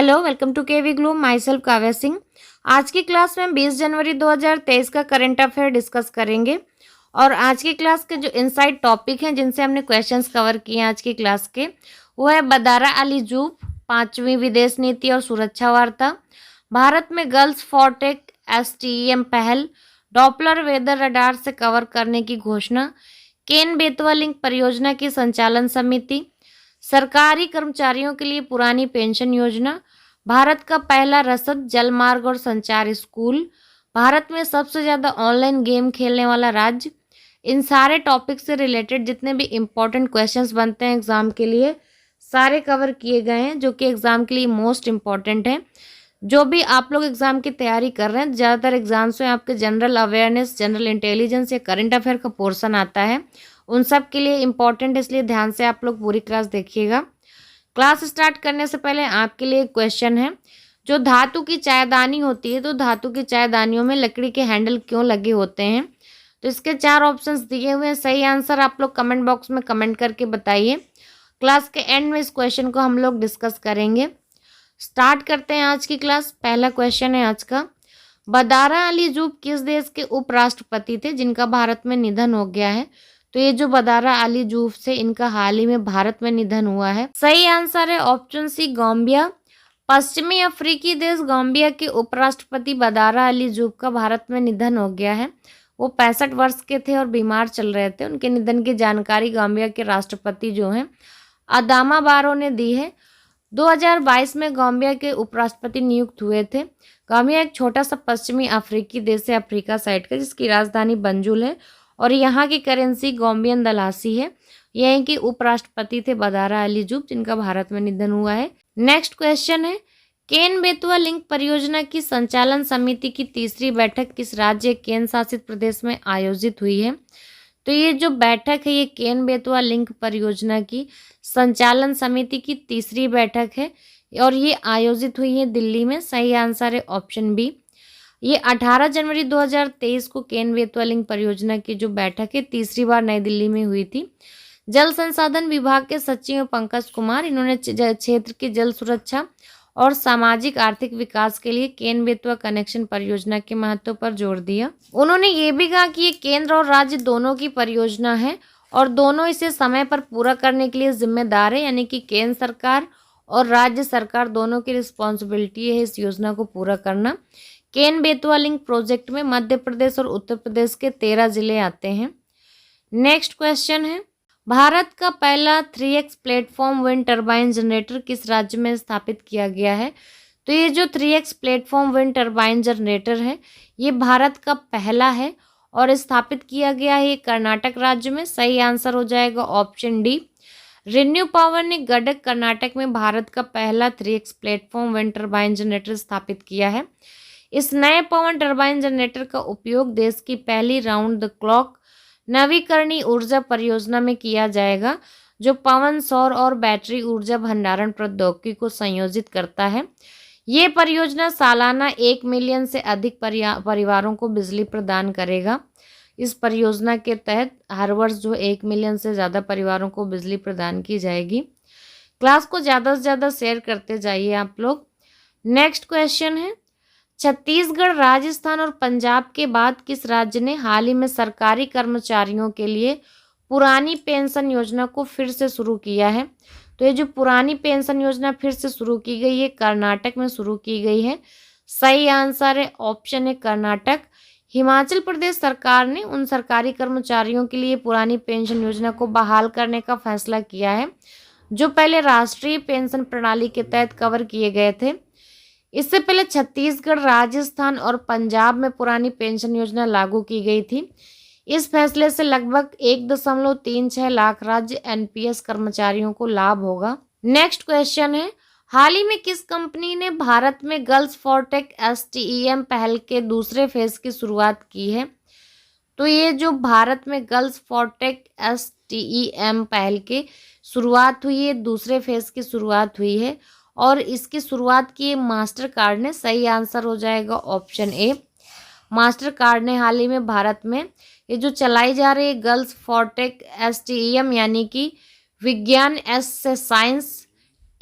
Hello, welcome to KV globe. Myself Kavya Singh. आज की class में 20 जनवरी 2023 का करंट अफेयर डिस्कस करेंगे। और आज की क्लास के जो इनसाइड टॉपिक हैं जिनसे हमने क्वेश्चंस कवर किए हैं आज की क्लास के, वो है बदारा अली जूब, 5वीं विदेश नीति और सुरक्षा वार्ता, भारत में गर्ल्स फॉरटेक STEM पहल, डॉपलर वेदर रडार से कवर करने की घोषणा, केन बेतवा लिंक परियोजना की संचालन समिति, सरकारी कर्मचारियों के लिए पुरानी पेंशन योजना, भारत का पहला रसद जलमार्ग और संचार स्कूल, भारत में सबसे ज़्यादा ऑनलाइन गेम खेलने वाला राज्य। इन सारे टॉपिक से रिलेटेड जितने भी इम्पोर्टेंट क्वेश्चंस बनते हैं एग्ज़ाम के लिए, सारे कवर किए गए हैं, जो कि एग्ज़ाम के लिए मोस्ट इम्पॉर्टेंट हैं। जो भी आप लोग एग्ज़ाम की तैयारी कर रहे हैं, ज़्यादातर एग्जाम्स में आपके जनरल अवेयरनेस, जनरल इंटेलिजेंस या करंट अफेयर का पोर्शन आता है, उन सब के लिए इम्पॉर्टेंट, इसलिए ध्यान से आप लोग पूरी क्लास देखिएगा। क्लास स्टार्ट करने से पहले आपके लिए एक क्वेश्चन है, जो धातु की चायदानी होती है, तो धातु की चायदानियों में लकड़ी के हैंडल क्यों लगे होते हैं? तो इसके 4 ऑप्शंस दिए हुए हैं। सही आंसर आप लोग कमेंट बॉक्स में कमेंट करके बताइए। क्लास के एंड में इस क्वेश्चन को हम लोग डिस्कस करेंगे। स्टार्ट करते हैं आज की क्लास। पहला क्वेश्चन है आज का, बदारा अली जूब किस देश के उपराष्ट्रपति थे जिनका भारत में निधन हो गया है? तो ये जो बदारा अली जूब से इनका हाल ही में भारत में निधन हुआ है। सही आंसर है ऑप्शन सी, गाम्बिया। पश्चिमी अफ्रीकी देश गाम्बिया के उपराष्ट्रपति बदारा अली जूब का भारत में निधन हो गया है। वो 65 वर्ष के थे और बीमार चल रहे थे। उनके निधन की जानकारी गाम्बिया के राष्ट्रपति जो हैं अदामा बारो ने दी है। 2022 में गाम्बिया के उपराष्ट्रपति नियुक्त हुए थे। गाम्बिया एक छोटा सा पश्चिमी अफ्रीकी देश है, अफ्रीका साइड का, जिसकी राजधानी बंजुल है और यहाँ की करेंसी गाम्बियन दलासी है। यहीं के उपराष्ट्रपति थे बदारा अली जूब, जिनका भारत में निधन हुआ है। नेक्स्ट क्वेश्चन है, केन बेतवा लिंक परियोजना की संचालन समिति की तीसरी बैठक किस राज्य केंद्र शासित प्रदेश में आयोजित हुई है? तो ये जो बैठक है, ये केन बेतवा लिंक परियोजना की संचालन समिति की तीसरी बैठक है और ये आयोजित हुई है दिल्ली में। सही आंसर है ऑप्शन बी। ये 18 जनवरी 2023 को केन बेतवा लिंक परियोजना की जो बैठक है तीसरी बार नई दिल्ली में हुई थी। जल संसाधन विभाग के सचिव पंकज कुमार, इन्होंने क्षेत्र की जल सुरक्षा और सामाजिक आर्थिक विकास के लिए केन बेतवा कनेक्शन परियोजना के महत्व पर जोर दिया। उन्होंने ये भी कहा कि ये केंद्र और राज्य दोनों की परियोजना है और दोनों इसे समय पर पूरा करने के लिए जिम्मेदार है, यानी कि केंद्र सरकार और राज्य सरकार दोनों की रिस्पॉन्सिबिलिटी है इस योजना को पूरा करना। केन बेतवा लिंक प्रोजेक्ट में मध्य प्रदेश और उत्तर प्रदेश के 13 जिले आते हैं। नेक्स्ट क्वेश्चन है, भारत का पहला 3x platform wind turbine generator किस राज्य में स्थापित किया गया है? तो ये जो 3x platform wind turbine generator है, ये भारत का पहला है और स्थापित किया गया है कर्नाटक राज्य में। सही आंसर हो जाएगा ऑप्शन डी। रिन्यू पावर ने गडक कर्नाटक में भारत का पहला 3x platform wind turbine generator स्थापित किया है। इस नए पवन टर्बाइन जनरेटर का उपयोग देश की पहली राउंड द क्लॉक नवीकरणीय ऊर्जा परियोजना में किया जाएगा, जो पवन, सौर और बैटरी ऊर्जा भंडारण प्रौद्योगिकी को संयोजित करता है। ये परियोजना सालाना 1 मिलियन से अधिक परिवारों को बिजली प्रदान करेगा। इस परियोजना के तहत हर वर्ष जो 1 मिलियन से ज़्यादा परिवारों को बिजली प्रदान की जाएगी। क्लास को ज़्यादा से ज़्यादा शेयर करते जाइए आप लोग। नेक्स्ट क्वेश्चन है, छत्तीसगढ़, राजस्थान और पंजाब के बाद किस राज्य ने हाल ही में सरकारी कर्मचारियों के लिए पुरानी पेंशन योजना को फिर से शुरू किया है? तो ये जो पुरानी पेंशन योजना फिर से शुरू की गई है, कर्नाटक में शुरू की गई है। सही आंसर है ऑप्शन है कर्नाटक। हिमाचल प्रदेश सरकार ने उन सरकारी कर्मचारियों के लिए पुरानी पेंशन योजना को बहाल करने का फैसला किया है, जो पहले राष्ट्रीय पेंशन प्रणाली के तहत कवर किए गए थे। इससे पहले छत्तीसगढ़, राजस्थान और पंजाब में पुरानी पेंशन योजना लागू की गई थी। इस फैसले से लगभग 1.36 लाख राज्य NPS कर्मचारियों को लाभ होगा। नेक्स्ट क्वेश्चन है, हाल ही में किस कंपनी ने भारत में गर्ल्स फॉरटेक STEM पहल के दूसरे फेज की शुरुआत की है? तो ये जो भारत में गर्ल्स फॉरटेक STEM पहल के शुरुआत हुई है, दूसरे फेज की शुरुआत हुई है और इसकी शुरुआत की मास्टर कार्ड ने। सही आंसर हो जाएगा ऑप्शन ए। मास्टर कार्ड ने हाल ही में भारत में ये जो चलाई जा रही है गर्ल्स फॉरटेक STEM, यानी कि विज्ञान S से साइंस,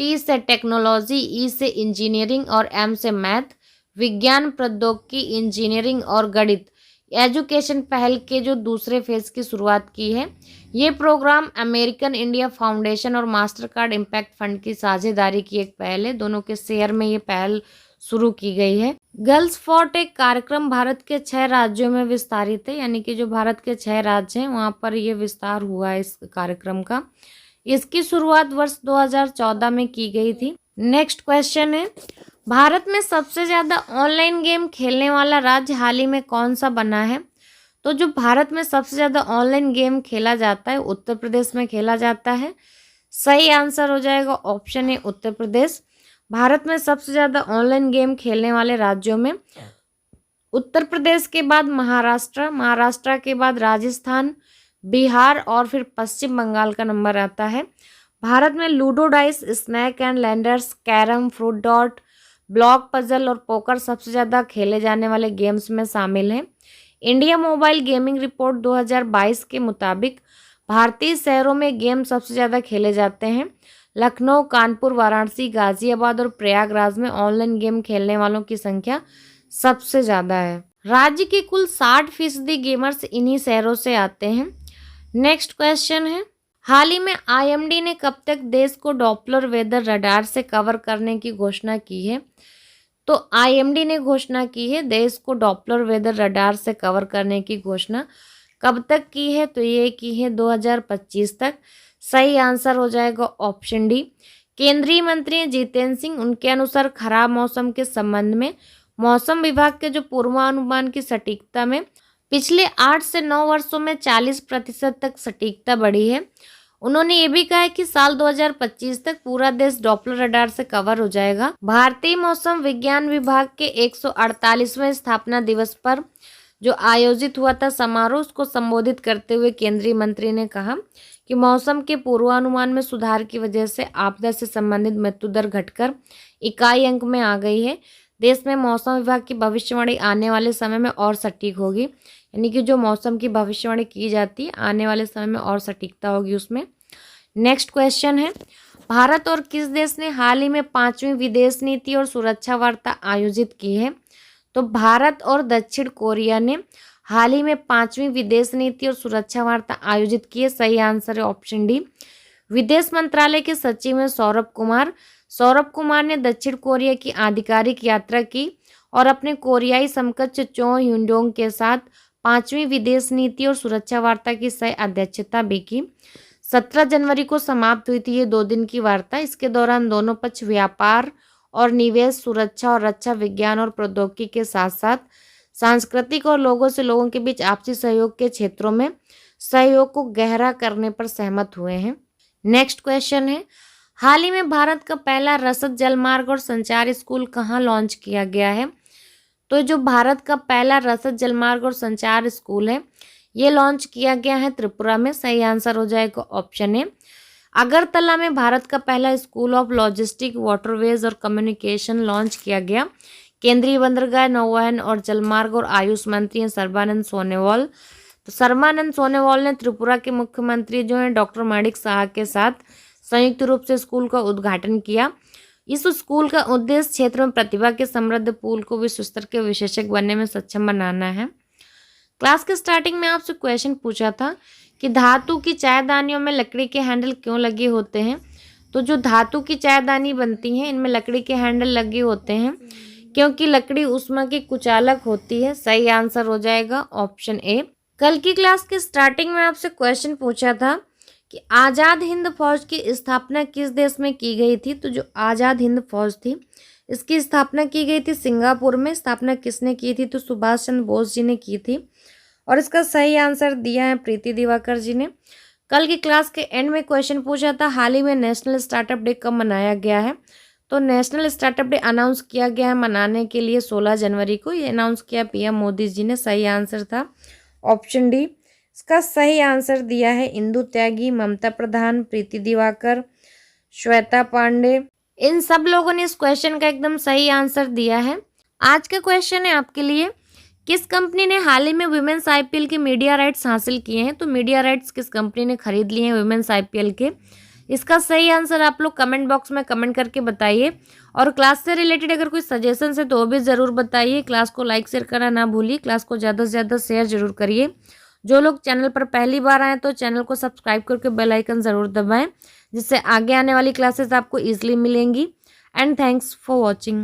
T से टेक्नोलॉजी, E से इंजीनियरिंग और M से मैथ, विज्ञान प्रौद्योगिकी, इंजीनियरिंग और गणित एजुकेशन पहल के जो दूसरे फेज की शुरुआत की है। ये प्रोग्राम अमेरिकन इंडिया फाउंडेशन और मास्टर कार्ड इम्पैक्ट फंड की साझेदारी की एक पहल है। दोनों के शेयर में ये पहल शुरू की गई है। गर्ल्स फोर्ट एक कार्यक्रम भारत के 6 राज्यों में विस्तारित है, यानी कि जो भारत के 6 राज्य हैं वहाँ पर ये विस्तार हुआ है इस कार्यक्रम का। इसकी शुरुआत वर्ष 2014 में की गई थी। नेक्स्ट क्वेश्चन है, भारत में सबसे ज़्यादा ऑनलाइन गेम खेलने वाला राज्य हाल ही में कौन सा बना है? तो जो भारत में सबसे ज़्यादा ऑनलाइन गेम खेला जाता है उत्तर प्रदेश में खेला जाता है। सही आंसर हो जाएगा ऑप्शन ए उत्तर प्रदेश। भारत में सबसे ज़्यादा ऑनलाइन गेम खेलने वाले राज्यों में उत्तर प्रदेश के बाद महाराष्ट्र, महाराष्ट्र के बाद राजस्थान, बिहार और फिर पश्चिम बंगाल का नंबर आता है। भारत में ludo dice, snake and ladders, carrom, fruit dot, block puzzle और पोकर सबसे ज़्यादा खेले जाने वाले गेम्स में शामिल हैं। इंडिया मोबाइल गेमिंग रिपोर्ट 2022 के मुताबिक भारतीय शहरों में गेम सबसे ज़्यादा खेले जाते हैं। लखनऊ, कानपुर, वाराणसी, गाजियाबाद और प्रयागराज में ऑनलाइन गेम खेलने वालों की संख्या सबसे ज़्यादा है। राज्य के कुल 60% गेमर्स इन्हीं शहरों से आते हैं। नेक्स्ट क्वेश्चन है, हाल ही में आईएमडी ने कब तक देश को डॉपलर वेदर रडार से कवर करने की घोषणा की है? तो आईएमडी ने घोषणा की है देश को डॉपलर वेदर रडार से कवर करने की घोषणा कब तक की है? तो ये की है 2025 तक। सही आंसर हो जाएगा ऑप्शन डी। केंद्रीय मंत्री जितेंद्र सिंह, उनके अनुसार खराब मौसम के संबंध में मौसम विभाग के जो पूर्वानुमान की सटीकता में पिछले 8 से 9 वर्षों में 40% तक सटीकता बढ़ी है। उन्होंने ये भी कहा है कि साल 2025 तक पूरा देश डॉपलर रडार से कवर हो जाएगा। भारतीय मौसम विज्ञान विभाग के 148वें स्थापना दिवस पर जो आयोजित हुआ था समारोह, उसको संबोधित करते हुए केंद्रीय मंत्री ने कहा कि मौसम के पूर्वानुमान में सुधार की वजह से आपदा से संबंधित मृत्यु दर घटकर इकाई अंक में आ गई है। देश में मौसम विभाग की भविष्यवाणी आने वाले समय में और सटीक होगी, यानी कि जो मौसम की भविष्यवाणी की जाती है आने वाले समय में और सटीकता होगी उसमें। नेक्स्ट क्वेश्चन है, भारत और किस देश ने हाल ही में 5वीं विदेश नीति और सुरक्षा वार्ता आयोजित की है? तो भारत और दक्षिण कोरिया ने हाल ही में 5वीं विदेश नीति और सुरक्षा वार्ता आयोजित की है। सही आंसर है ऑप्शन डी। विदेश मंत्रालय के सचिव हैं सौरभ कुमार। सौरभ कुमार ने दक्षिण कोरिया की आधिकारिक यात्रा की और अपने कोरियाई समकक्ष चो ह्युंडोंग के साथ 5वीं विदेश नीति और सुरक्षा वार्ता की सह अध्यक्षता भी की। 17 जनवरी को समाप्त हुई थी ये 2 दिन की वार्ता। इसके दौरान दोनों पक्ष व्यापार और निवेश, सुरक्षा और रक्षा विज्ञान और प्रौद्योगिकी के साथ साथ सांस्कृतिक और लोगों से लोगों के बीच आपसी सहयोग के क्षेत्रों में सहयोग को गहरा करने पर सहमत हुए हैं। नेक्स्ट क्वेश्चन है, हाल ही में भारत का पहला रसद जलमार्ग और संचार स्कूल कहाँ लॉन्च किया गया है? तो जो भारत का पहला रसद जलमार्ग और संचार स्कूल है ये लॉन्च किया गया है त्रिपुरा में। सही आंसर हो जाएगा ऑप्शन ए। अगरतला में भारत का पहला स्कूल ऑफ लॉजिस्टिक, वाटरवेज और कम्युनिकेशन लॉन्च किया गया। केंद्रीय बंदरगाह, नौवहन और जलमार्ग और आयुष मंत्री हैं सर्बानंद सोनोवाल। तो सर्बानंद सोनोवाल ने त्रिपुरा के मुख्यमंत्री जो हैं डॉक्टर माणिक साहा के साथ संयुक्त रूप से स्कूल का उद्घाटन किया। इस स्कूल का उद्देश्य क्षेत्र में प्रतिभा के समृद्ध पूल को विश्व स्तर के विशेषज्ञ बनने में सक्षम बनाना है। क्लास के स्टार्टिंग में आपसे क्वेश्चन पूछा था कि धातु की चायदानियों में लकड़ी के हैंडल क्यों लगे होते हैं? तो जो धातु की चायदानी बनती हैं इनमें लकड़ी के हैंडल लगे होते हैं क्योंकि लकड़ी ऊष्मा की कुचालक होती है। सही आंसर हो जाएगा ऑप्शन ए। कल की क्लास के स्टार्टिंग में आपसे क्वेश्चन पूछा था कि आज़ाद हिंद फौज की स्थापना किस देश में की गई थी? तो जो आज़ाद हिंद फौज थी इसकी स्थापना की गई थी सिंगापुर में। स्थापना किसने की थी? तो सुभाष चंद्र बोस जी ने की थी और इसका सही आंसर दिया है प्रीति दिवाकर जी ने। कल की क्लास के एंड में क्वेश्चन पूछा था हाल ही में नेशनल स्टार्टअप डे कब मनाया गया है? तो नेशनल स्टार्टअप डे अनाउंस किया गया है मनाने के लिए 16 जनवरी को। ये अनाउंस किया पीएम मोदी जी ने। सही आंसर था ऑप्शन डी। इसका सही आंसर दिया है इंदु त्यागी, ममता प्रधान, प्रीति दिवाकर, श्वेता पांडे। इन सब लोगों ने इस क्वेश्चन का एकदम सही आंसर दिया है। आज का क्वेश्चन है आपके लिए, किस कंपनी ने हाल ही में वुमेन्स आईपीएल के मीडिया राइट्स हासिल किए हैं? तो मीडिया राइट्स किस कंपनी ने खरीद लिए हैं वुमेन्स आईपीएल के? इसका सही आंसर आप लोग कमेंट बॉक्स में कमेंट करके बताइए। और क्लास से रिलेटेड अगर कोई सजेशंस है तो वो भी ज़रूर बताइए। क्लास को लाइक शेयर करना ना भूलिए। क्लास को ज़्यादा से ज़्यादा शेयर जरूर करिए। जो लोग चैनल पर पहली बार आए तो चैनल को सब्सक्राइब करके बेल आइकन ज़रूर दबाएं, जिससे आगे आने वाली क्लासेस आपको ईजिली मिलेंगी। And thanks for watching.